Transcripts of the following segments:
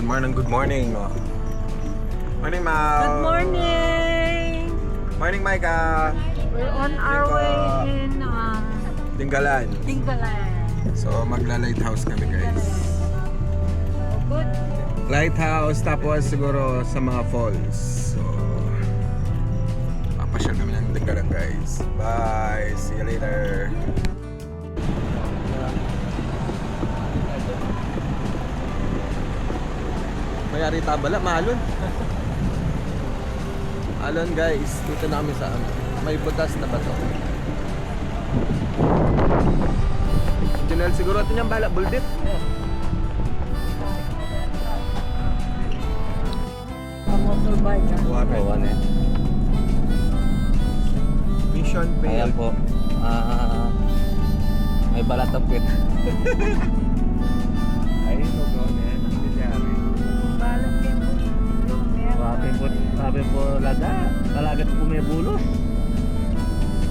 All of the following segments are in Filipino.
morning, good morning. Morning, Mal. Good morning! Morning, Micah. We're on our way in Dinggalan. Tinggalan. So, magla-lighthouse kami, guys. Good. Lighthouse, tapos siguro sa mga falls. So, papasyal kami ng Dinggalan, guys. Bye! See you later! Mayari tabala, malon. Malon, guys. Dito na kami sa may butas na bato. Junel, siguro ito niyang bala, buldit. Motorbike. Water. Mission Ayan failed. po. May balat ang pit. Ay, lugaw na yan. Ang bilyari. Balak yan po. Sabi po laga. Kalagat po may bulos.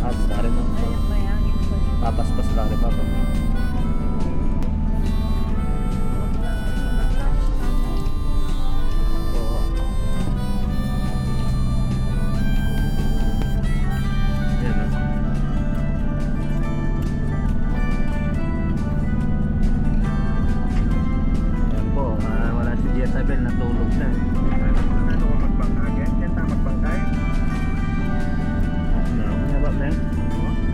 At stari mo. Bayangin po. Papaspas lang rin papa. Isabel natulog na. Ano ko magbangkay? Yan ta magbangkay? Ano kaya ba na?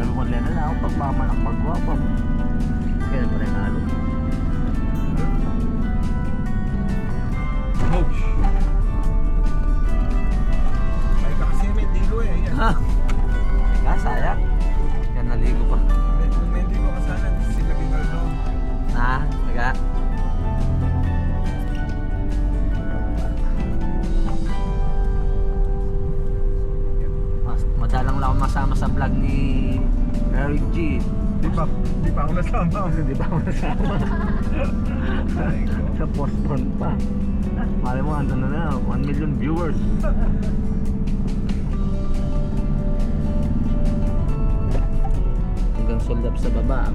Sabi ko na ako pagpamanak pagwapang. Kaya ko rin halo. Ouch! May kasi may dilo eh. Yan. Ha? Sayang. Yan naligo pa. May dilo kasalan. Sila Ginaldo. Naga. Madalang lang ako masama sa vlog ni Eric G. Di pa ako nasama. Hindi pa ako nasama. Sa postpone pa. Mali mo, ano na 1 million viewers. Hanggang sold up sa baba.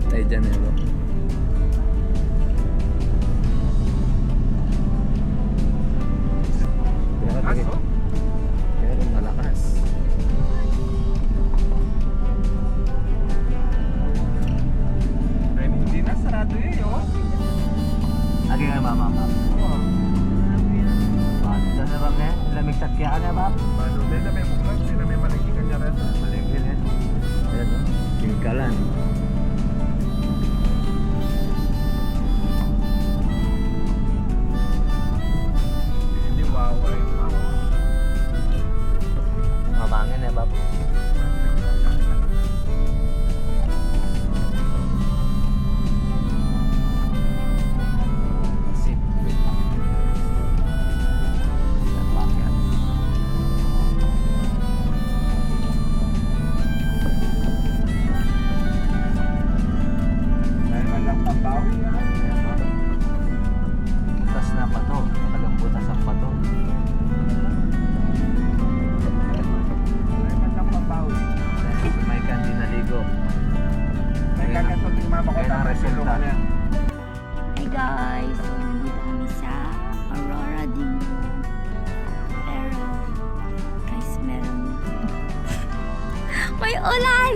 Tayo dyan eh. Aso? Pero malakas. Ay, hindi na. Sarado eh, oh. Lagi nga mama. Basta na ba nga? Lamig sa kiyaan na ba? Paano din na may buklat? Sila may maligikan niya rin. Maligil eh. Ayan o. Tingkalan. Hindi wawa yung tao. Mamangin eh ba? Sip. Bakit? Dahil man lang pambawi yan. Butas na pa to. Talagang butas ang pato. Dahil man lang pambawi. Dahil may kandi naligo. May kaganto din mama ko Kaya tapos resulta. silong niya. Hi guys! So, nandito kami sa Aurora Dino. Pero, guys, meron... May ulan!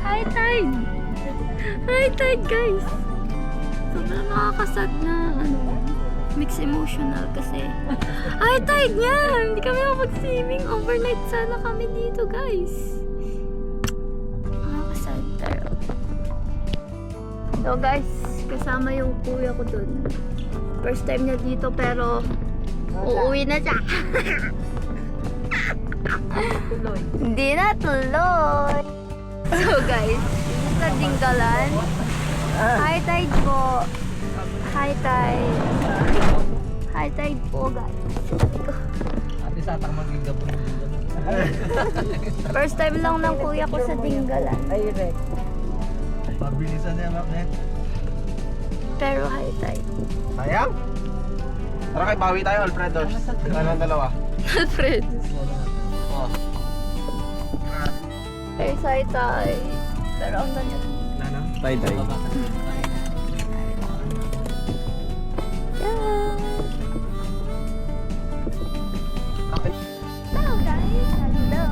High tide! High tide, guys! Sobrang nakakasad na, mixed emotional kasi high tide nga! Hindi kami makapag-swimming. Overnight sana kami dito, guys. Nakakasad, pero... So, guys, kasama yung kuya ko dun. First time niya dito pero uuwi na siya. Hindi na tuloy. So guys, sa Dinggalan. High tide po. High tide. High tide po guys. Ate satang maging gabon. First time lang ng kuya ko sa Dinggalan. Pabilisan niya bakit? Pero high tide. Sayang? Tara kay bawi tayo, Alfredo. Ano dalawa? Alfred. Oh. There's high tide. Pero ang ganda. Tie-dye. Yeah. Hello guys, hello.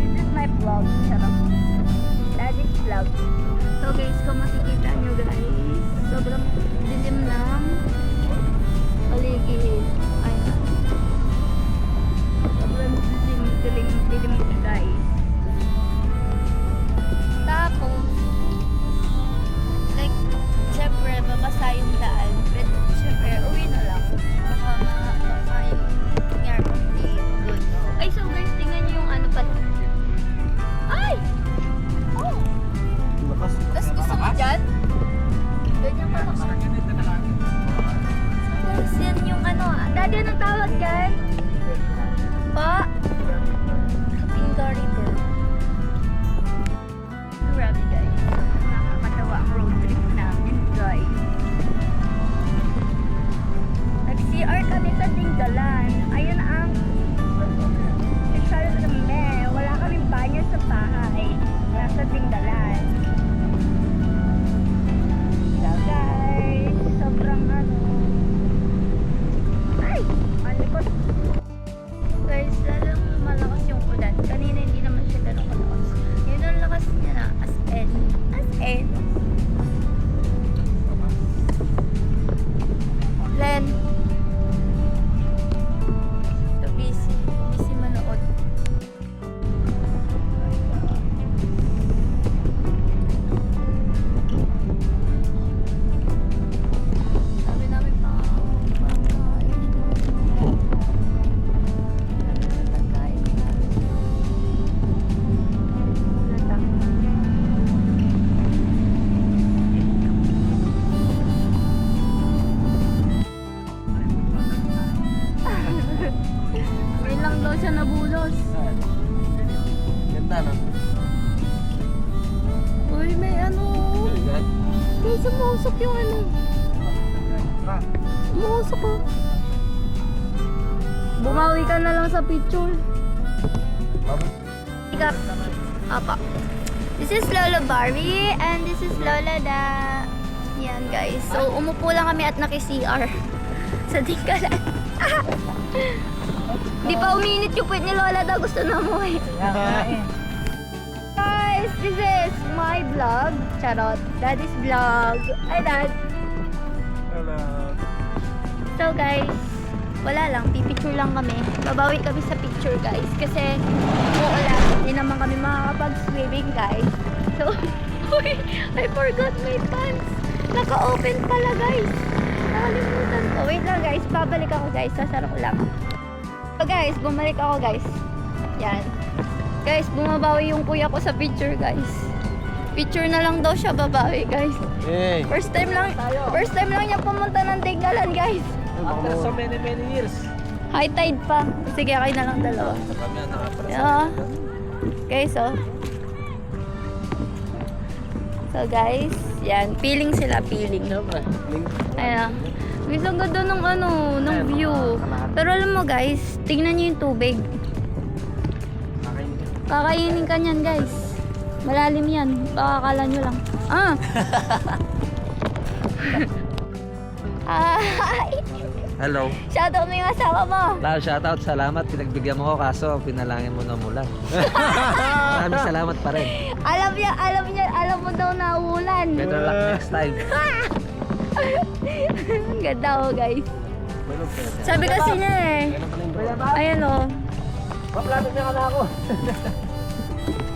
This is my vlog. Sarap. Daddy's vlog. So guys, kung makikita nyo guys, sobrang dilim ng paligid. Ayan. Sobrang dilim guys. Tapos, like, syempre, babasa yung daan. Pero, syempre, uwi na lang. Baka yung nangyari hindi good. Ay, so guys, tingnan nyo yung ano pala. Ay! Oh! Lakas. Tapos gusto mo dyan? Ganyan ka lang. Guys, yan yung ano. Daddy, anong tawag dyan? Pa? Finger river. Grabe guys. Nakakatawa ang road trip namin guys. Nag-CR kami sa Dinggalan. Ayun ang special kami. Wala kaming banyo sa bahay. Nasa Dinggalan. So guys, sobrang ano. Ay! Ang likod. Guys, lalong malakas yung ulan. Kanina hindi naman siya ganun kalakas. Yun ang lakas niya na. As in. As in. Len. So busy. Busy manood. Sabi namin pangkain. Pagkain namin. Ngayon lang daw siya nabulos. Ganda, no? Uy, may ano. Guys, umuusok yung ano. Umuusok oh. Bumawi ka na lang sa picture. Pick up. Apa. This is Lola Barbie and this is Lola Da. Yan guys. So, umupo lang kami at naki-CR. Sa Dinggalan. Di pa uminit yung puwet ni Lola daw. Gusto na mo eh. Guys, this is my vlog. Charot. Daddy's vlog. Hi, Dad. Hello. So, guys, wala lang. Pipicture lang kami. Babawi kami sa picture, guys. Kasi, uulan. Hindi naman kami makakapag-swimming, guys. So, uy, I forgot my pants. Naka-open pala, guys. Nakalimutan ko. Wait lang, guys. Babalik ako, guys. Sasara ko lang. So, guys, bumalik ako, guys. Yan. Guys, bumabawi yung kuya ko sa picture, guys. Picture na lang daw siya babawi, guys. Hey. First time lang niya pumunta ng Dinggalan, guys. After so many years. High tide pa. Sige, kayo na lang dalawa. Yeah. Guys, oh. So, guys, yan. Feeling sila, feeling. Ayan. Guys, ang ganda ng ano, ng view. Pero alam mo, guys, tingnan niyo yung tubig. Kakainin ka niyan, guys. Malalim yan. Baka akala nyo lang. Ah! Hi! Hello. Shoutout mo yung asawa mo. Shoutout, salamat. Pinagbigyan mo ko kaso pinalangin mo na umulan. Maraming salamat pa rin. Alam mo daw na uulan. Better luck next time. Ang ganda oh, guys. Sabi kasi niya eh. Ayan oh. Paplato niya ka na ako.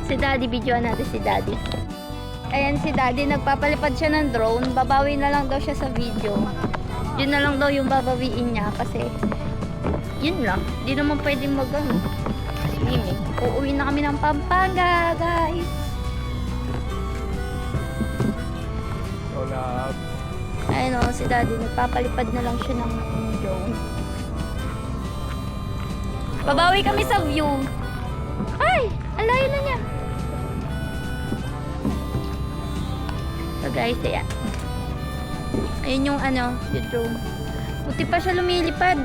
Si Daddy, videoan natin si Daddy. Ayan si Daddy, nagpapalipad siya ng drone. Babawi na lang daw siya sa video. Yun na lang daw yung babawiin niya kasi yun lang. Di naman pwedeng swimming. Uuwi na kami ng Pampanga, guys. Hola. Ayun o, si Daddy, nagpapalipad na lang siya ng drone. Babawi kami sa view. Ay! Ang layo na niya. So guys, ayan. Ayun yung ano, yung drone. Buti pa siya lumilipad.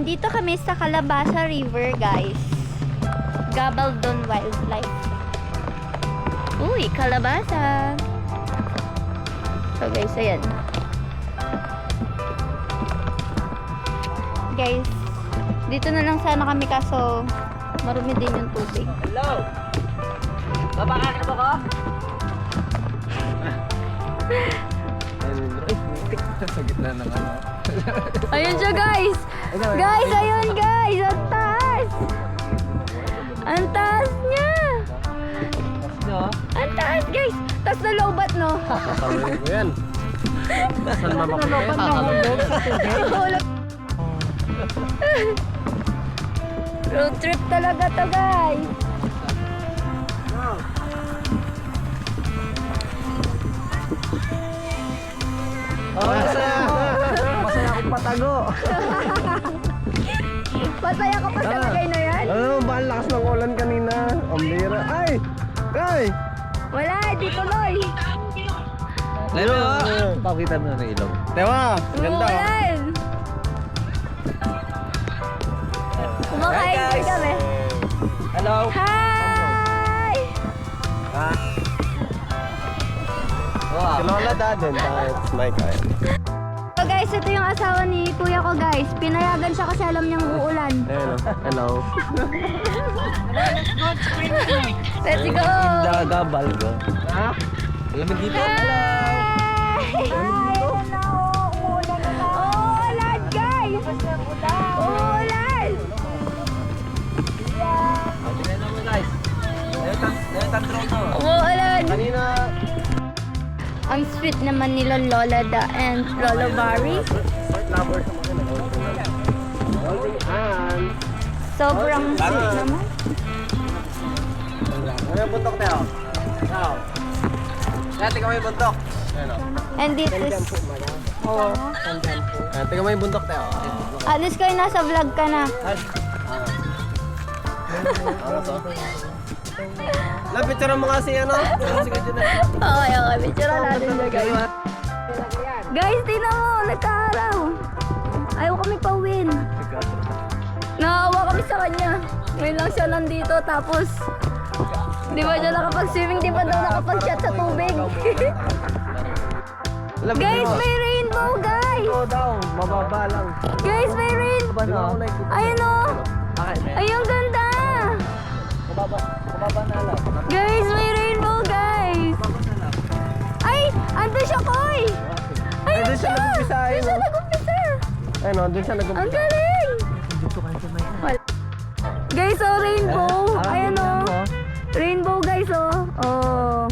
Nandito kami sa Calabasa River, guys. Gabaldon Wildlife. Uy, kalabasa. So guys, ayan. Guys, dito na lang sana kami kaso marumi din yung tubig. Hello! Babaka ba ko? Sa gitna ng ano. Ayun siya, guys! Guys, ayun, guys! Ang taas! Ang taas niya! Ang taas, guys! Taas na lobat, no? Sabi ko yan. Saan mamakulit? Tulog. Road trip talaga to, guys. Masaya akong patago. Masaya ka pa sa lagay na yan? Ano ba ang lakas ng ulan kanina? Ambira. Ay! Ay! Wala, di tuloy. Lalo! Pakita mo na ilong. Tewa! Ganda! Umuulan. Kumakain Hi, guys. kami. Hello! Hi! Si Lola Daden. It's my kind. So guys, ito yung asawa ni kuya ko, guys. Pinayagan siya kasi alam niyang uulan. Ayun, hello. Let's go! Gabal ko. Ha? Lamig dito. Hi! Ayun na, uulan na. Uulan, guys! Uulan! Tingnan mo guys. Dahil drone to. Uulan! Kanina. Ang sweet naman nila Lola Da and Lola Barry. Lovers naman yun. Holding hands. Sobrang sweet naman. Ano yung buntok tayo? Now. Tingnan mo yung buntok. Ayun o. And this is... Oh. Tingnan mo yung buntok tayo. Alis kayo, nasa vlog ka na. Ano to? Lapit mo kasi ano? Sige dyan na. Okay, picture natin siya, guys. Guys, tingnan mo, nagka-araw. Ayaw kami pa-win. Naawa kami sa kanya. Ngayon lang siya nandito, tapos... Di ba siya nakapag-swimming? Di ba daw nakapag-shot sa tubig? Guys, may rainbow, guys! Oo daw, mababa lang. Guys, may rainbow! Ayun o! Ayun, ganda! Kumaba na lang. Guys, may rainbow, guys! Ay! Andun siya, Koy! Ay, Ayun doon siya siya! nag-umpisa, Doon ayun, siya oh. nag-umpisa! Ayun o, doon siya Ang nag-umpisa. galing! Guys, oh, rainbow! Ayan o! Rainbow, guys, oh! Oh!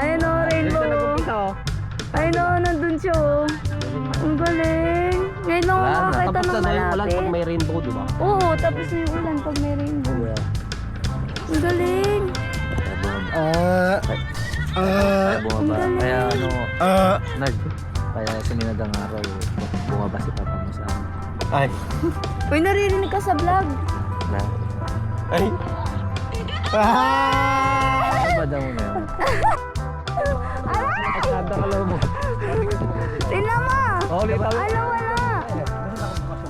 Ayan o, rainbow! Ayun o, nandun siya, oh! Ang galing! Ngayon lang ako makakita ng malapit. may rainbow, di ba? Oo, tapos na yung ulan pag may rainbow. Ang galing! Bumaba. Ang galing. Kaya kaya suminadang araw, bumaba si Papa mo sa amin. Ay. Uy, naririnig ka sa vlog. Na? Ay. Ano ba daw na yun? Aray! Kada kalaw mo. Tingnan mo! Ulit ako. Wala!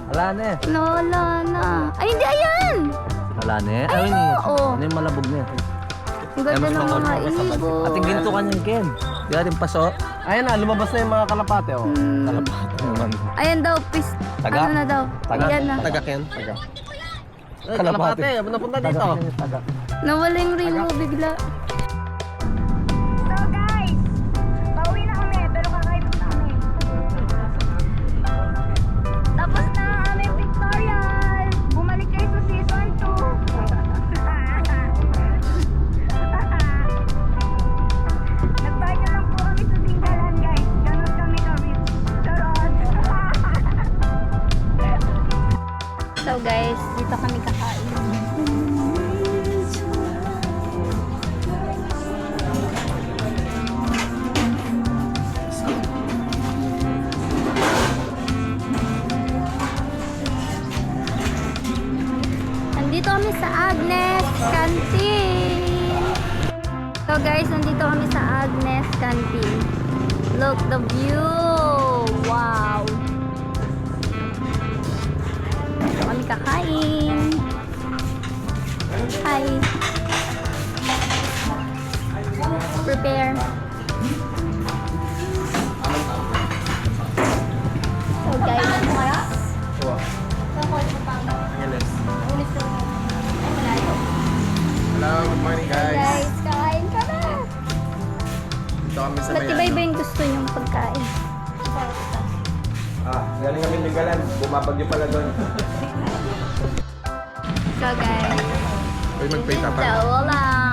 Wala na eh. Wala na. Ay, hindi, ayan! Wala na eh. Ay, oo. Ano yung malabog na eh. Ang ganda ng mga ibon. Ating ginto ka niyan, Ken. Di ka rin paso. Ayun na, lumabas na yung mga kalapate, oh. Kalapate naman. Ayan daw, Taga? ano na daw? Taga? Ayan na. Taga Ken, taga. Kalapate, napunta dito. Taga. Nawala yung rainbow bigla. So guys, pauwi na kami, pero kakain na kami. Tapos na ang aming pictorial. Bumalik kayo sa season 2. Nagbanyo lang po kami sa Tinggalan, guys. Ganon kami. Charot. So guys, dito kami kakain. Nandito kami sa Agnes Canteen. So guys, nandito kami sa Agnes Canteen. Look the view. Wow. Kakain. Hi. Prepare. So guys. Hello, good morning guys. Guys, kain ka na. Dito kami sa Matibay ba yung gusto niyong pagkain? Galing kami ng Galan. Bumabagyo pala doon. So guys. Uy, mag-pay ka pa. So lang.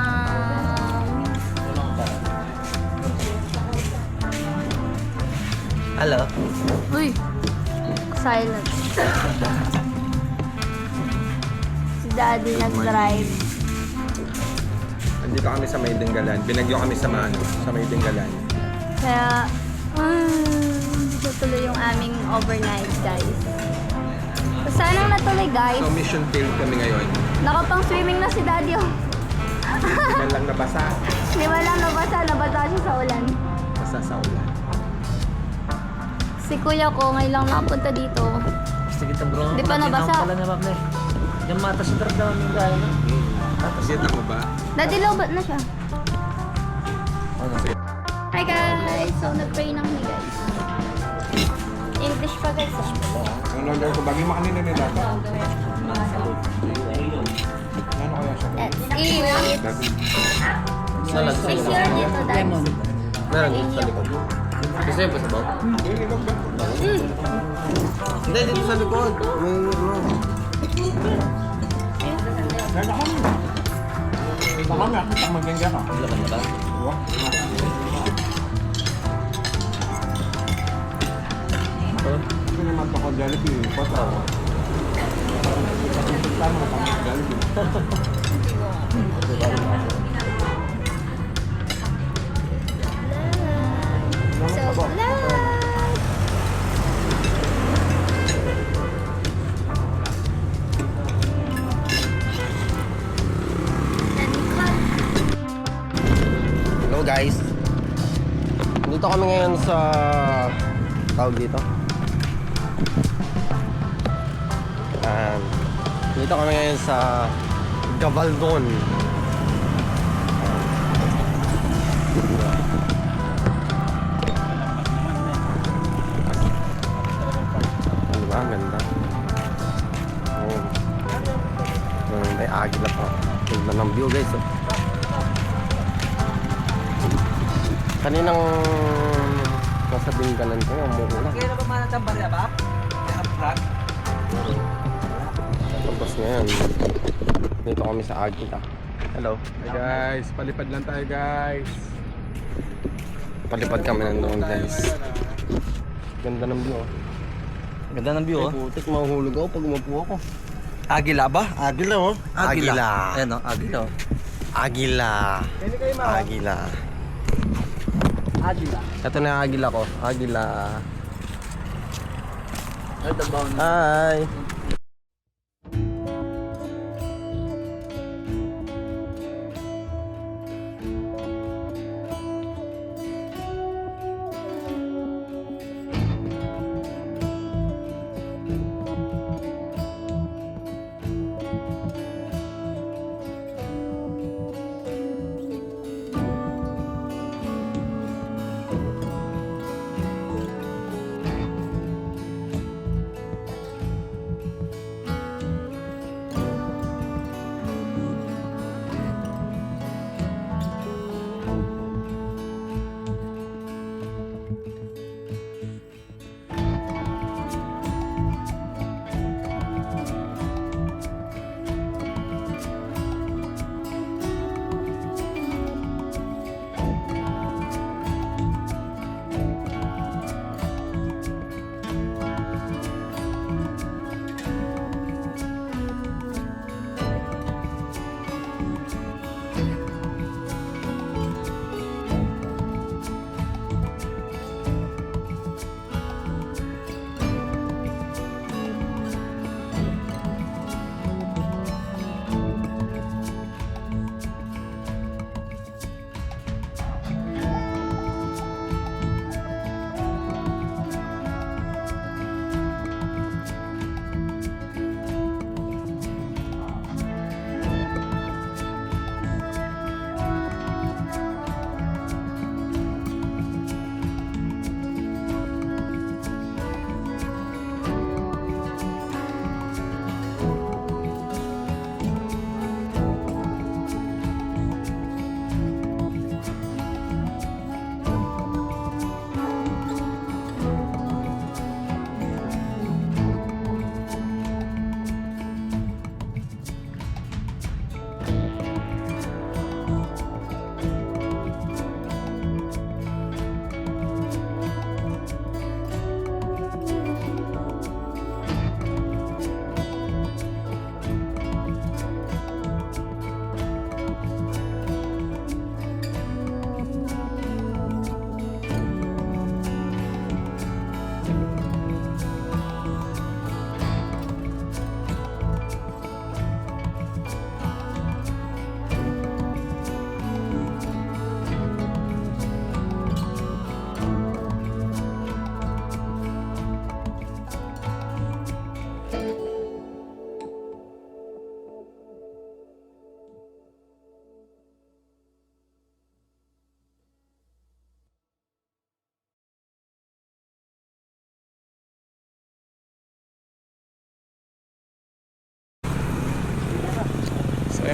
Hello. Uy. Silence. Si Daddy nag-drive. Andito kami sa May Dinggalan. Binagyo kami sa May Dinggalan. Kaya, hindi tuloy yung aming overnight, guys. So, sanang natuloy, guys. So, mission failed kami ngayon. Nakapang swimming na si Daddy, oh. Man lang nabasa. Di ba lang nabasa siya sa ulan. Basa sa ulan. Si kuya ko, ngayon lang nakapunta dito. Gusto kita bro. Di pa nabasa. Pala na map na eh. Yung mata sa drag naman yung gaya na. Kita mo ba? Daddy, lobat na siya. Ano sa'yo? Hi, guys. So, nag-pray na kami, guys. English pa, guys. Ang order ko, bagay makanina nila ito. Ano kaya siya? Let's eat. Salad. May sure dito, Daddy. Meron dito sa likod. Gusto yung pasabaw? Hindi, dito sa likod. May Baka nga, kitang maganda ka. Laban na ba? Ito naman ito ko Jollibee. Pata. Tama ka pang Jollibee. So, vlog! Hello guys. Dito kami ngayon sa tawag dito. Dito kami ngayon sa Gabaldon. Ano ba? Ang ganda. Oh. May agila pa. Tignan ng view guys. Oh. Kaninang nasa Bingalan ko, umuulan. Kaya na ba manatambal na ba? Abstract? Tapos ngayon, dito kami sa Agila. Hello. Hi guys, palipad lang tayo guys. Palipad kami nandoon guys. Ganda ng view. Oh. Ganda ng view oh. Putik, mahuhulog ako pag umupo ako. Agila ba? Agila oh. Agila. Ayan oh, agila oh. Agila. Agila. Agila. Ito na yung agila ko. Agila. Ay, dabaw na. Hi.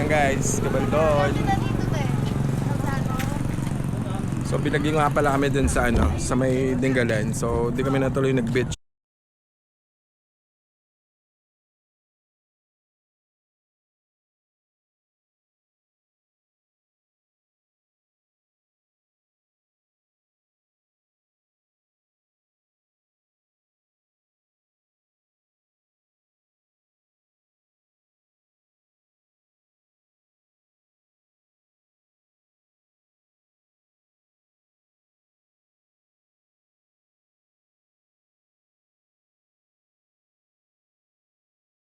Ayan guys, Kabandon. So binagyo nga pala kami dun sa ano, sa may Dingalan. So di kami natuloy nag-beach.